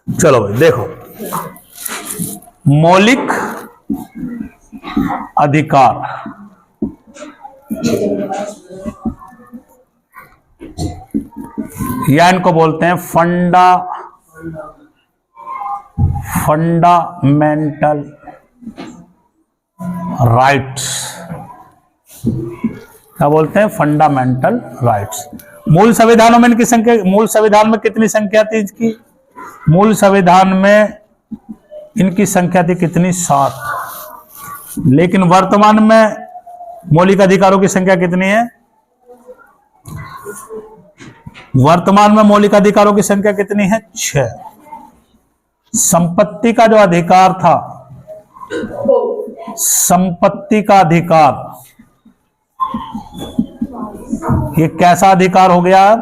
चलो भाई देखो, मौलिक अधिकार, या इनको बोलते हैं फंडामेंटल राइट्स। क्या बोलते हैं? Fundamental rights. मूल संविधानों में इनकी संख्या, मूल संविधान में कितनी संख्या थी इसकी? मूल संविधान में इनकी संख्या थी कितनी? 7। लेकिन वर्तमान में मौलिक अधिकारों की संख्या कितनी है? वर्तमान में मौलिक अधिकारों की संख्या कितनी है? 6। संपत्ति का जो अधिकार था, संपत्ति का अधिकार, ये कैसा अधिकार हो गया?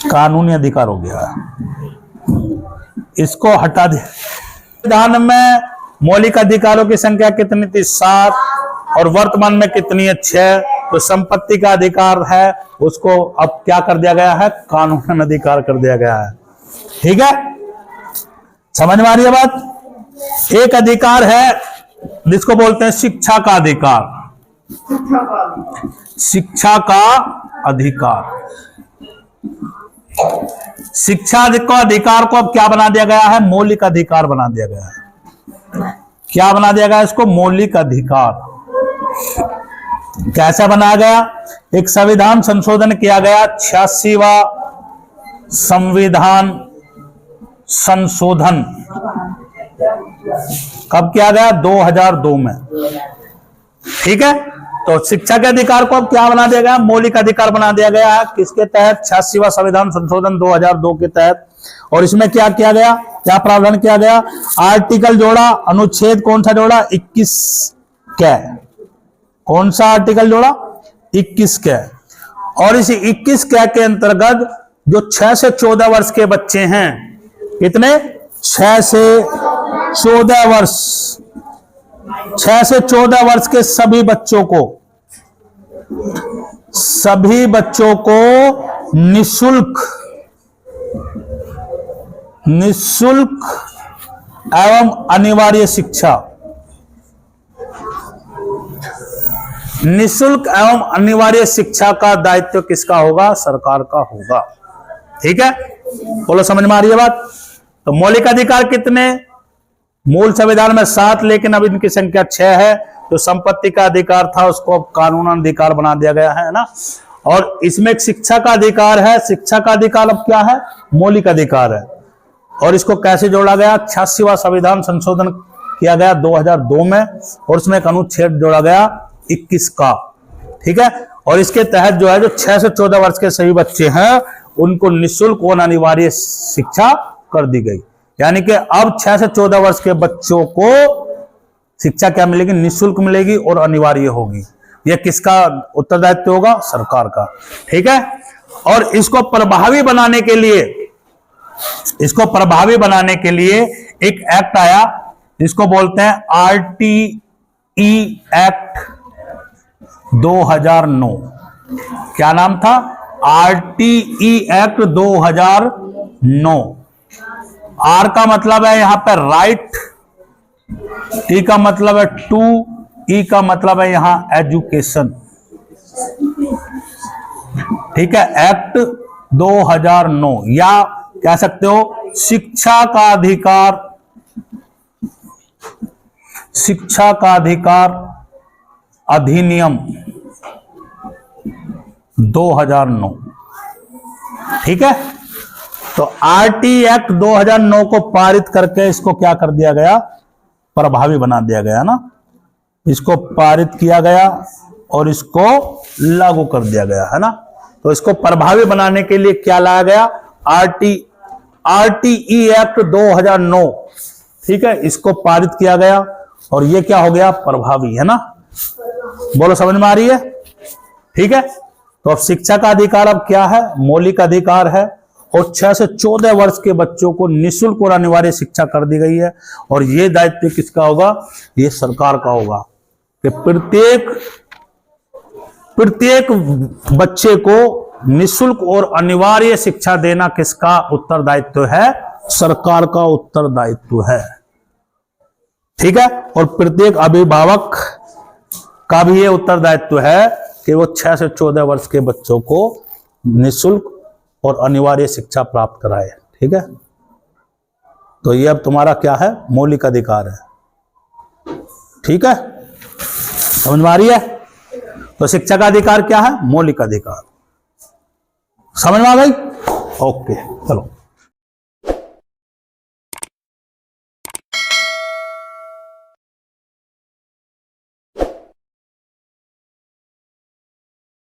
कानूनी अधिकार हो गया। इसको हटा दे। संविधान में मौलिक अधिकारों की संख्या कितनी थी? 7, और वर्तमान में कितनी है? 6। तो संपत्ति का अधिकार है, उसको अब क्या कर दिया गया है? कानूनी अधिकार कर दिया गया है। ठीक है, समझ में आ रही है बात? एक अधिकार है जिसको बोलते हैं शिक्षा का अधिकार। शिक्षा का अधिकार, शिक्षा का अधिकार को अब क्या बना दिया गया है? मौलिक अधिकार बना दिया गया है। क्या बना दिया गया इसको? मौलिक अधिकार। कैसा बनाया गया? एक संविधान संशोधन किया गया, 86वां संविधान संशोधन कब किया गया? 2002 में। ठीक है, तो शिक्षा के अधिकार को अब क्या बना दिया गया? मौलिक अधिकार बना दिया गया है। किसके तहत? 86वां संविधान संशोधन 2002 के तहत। और इसमें क्या किया गया? क्या प्रावधान किया गया? आर्टिकल जोड़ा, अनुच्छेद कौन सा जोड़ा? 21 कै। कौन सा आर्टिकल जोड़ा? 21 कै। और इस 21 कै के अंतर्गत जो 6 से 14 वर्ष के बच्चे हैं, कितने? 6 से 14 वर्ष, 6 से 14 वर्ष के सभी बच्चों को निःशुल्क एवं अनिवार्य शिक्षा, निःशुल्क एवं अनिवार्य शिक्षा का दायित्व किसका होगा? सरकार का होगा। ठीक है, बोलो समझ में आ रही है बात? तो मौलिक अधिकार कितने? मूल संविधान में 7, लेकिन अब इनकी संख्या 6 है। जो संपत्ति का अधिकार था उसको अब कानूनी अधिकार बना दिया गया है ना। और इसमें एक शिक्षा का अधिकार है। शिक्षा का अधिकार अब क्या है? मौलिक अधिकार है। और इसको कैसे जोड़ा गया? 86वां संविधान संशोधन किया गया 2002 में, और उसमें एक अनुच्छेद जोड़ा गया 21 का। ठीक है, और इसके तहत जो है, जो 6 से 14 वर्ष के सभी बच्चे हैं उनको निःशुल्क और अनिवार्य शिक्षा कर दी गई। यानी कि अब 6 से 14 वर्ष के बच्चों को शिक्षा क्या मिलेगी? निःशुल्क मिलेगी और अनिवार्य होगी। यह किसका उत्तरदायित्व होगा? सरकार का। ठीक है, और इसको प्रभावी बनाने के लिए एक एक्ट आया, जिसको बोलते हैं RTE एक्ट 2009। क्या नाम था? RTE act 2009। R का मतलब है यहां पर राइट, T का मतलब है टू, E का मतलब है यहां एजुकेशन। ठीक है, एक्ट 2009, या कह सकते हो शिक्षा का अधिकार अधिनियम 2009। ठीक है, तो RT एक्ट 2009 को पारित करके इसको क्या कर दिया गया? प्रभावी बना दिया गया ना। इसको पारित किया गया और इसको लागू कर दिया गया है ना। तो इसको प्रभावी बनाने के लिए क्या लाया गया? RTE act 2009। ठीक है, इसको पारित किया गया और ये क्या हो गया? प्रभावी, है ना। बोलो समझ में आ रही है? ठीक है, तो अब शिक्षा का अधिकार अब क्या है? मौलिक अधिकार है, और 6 से 14 वर्ष के बच्चों को निःशुल्क और अनिवार्य शिक्षा कर दी गई है। और ये दायित्व किसका होगा? ये सरकार का होगा कि प्रत्येक बच्चे को निःशुल्क और अनिवार्य शिक्षा देना किसका उत्तरदायित्व है? सरकार का उत्तरदायित्व है। ठीक है, और प्रत्येक अभिभावक का भी ये उत्तरदायित्व है कि वो 6 से 14 वर्ष के बच्चों को निःशुल्क और अनिवार्य शिक्षा प्राप्त कराए। ठीक है, तो ये अब तुम्हारा क्या है, मौलिक अधिकार है। ठीक है, समझ में आ रही है? तो शिक्षा का अधिकार क्या है, मौलिक अधिकार। समझ में आ गई? ओके, चलो।